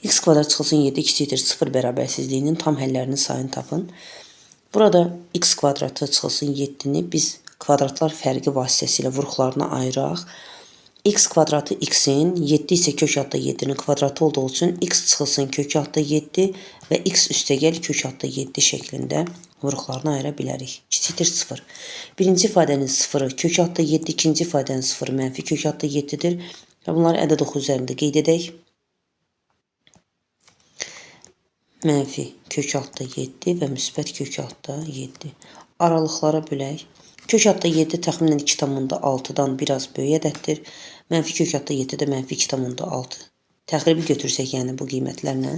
X kvadrat çıxılsın 7 kiçikdir 0 bərabərsizliyinin tam həllərinin sayını tapın. Burada x kvadratı çıxılsın 7-ni biz kvadratlar fərqi vasitəsilə vuruqlarına ayıraq. X kvadratı x-in, 7 isə kök altda 7-nin kvadratı olduğu üçün x çıxılsın kök altda 7 və x üstəgəl kök altda 7 şəklində vuruqlarını ayıra bilərik. Kiçikdir 0. Birinci ifadənin 0-ı kök altda 7, ikinci ifadənin 0-ı mənfi kök altda 7-dir. Və bunları ədəd oxu üzərində qeyd edək. Mənfi kök altda 7 və müsbət kök altda 7. Aralıqlara bölək. Kök altda 7 təxminən 2,6-dan biraz böyük ədəddir. Mənfi kök altda 7 də mənfi 2,6. Təxribi götürsək, yəni bu qiymətlərlə.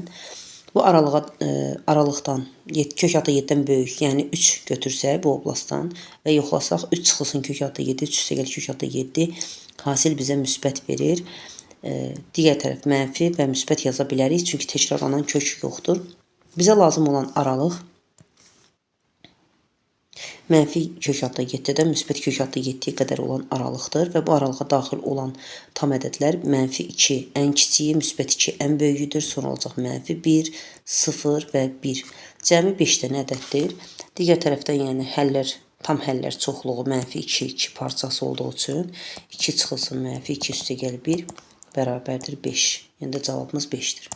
Bu aralıqdan kök altda 7-dən böyük, yəni 3 götürsək bu oblastdan və yoxlasaq 3 çıxılsın kök altda 7, 3 üstəgəl kök altda 7 hasil bizə müsbət verir. Digər tərəf mənfi və müsbət yaza bilərik, çünki təkrarlanan kök yoxdur. Bizə lazım olan aralıq mənfi kök altda 7-dən müsbət kök altda 7-yə qədər olan aralıqdır və bu aralığa daxil olan tam ədədlər mənfi 2 ən kiçiyi, müsbət 2 ən böyüyüdür, sonra olacaq mənfi 1, 0 və 1. Cəmi 5 dənə ədəddir. Digər tərəfdən yəni həllər, tam həllər çoxluğu mənfi 2, 2 parçası olduğu üçün 2 çıxılsın mənfi 2 üstəgəl 1 bərabərdir 5. Yəni də cavabımız 5-dir.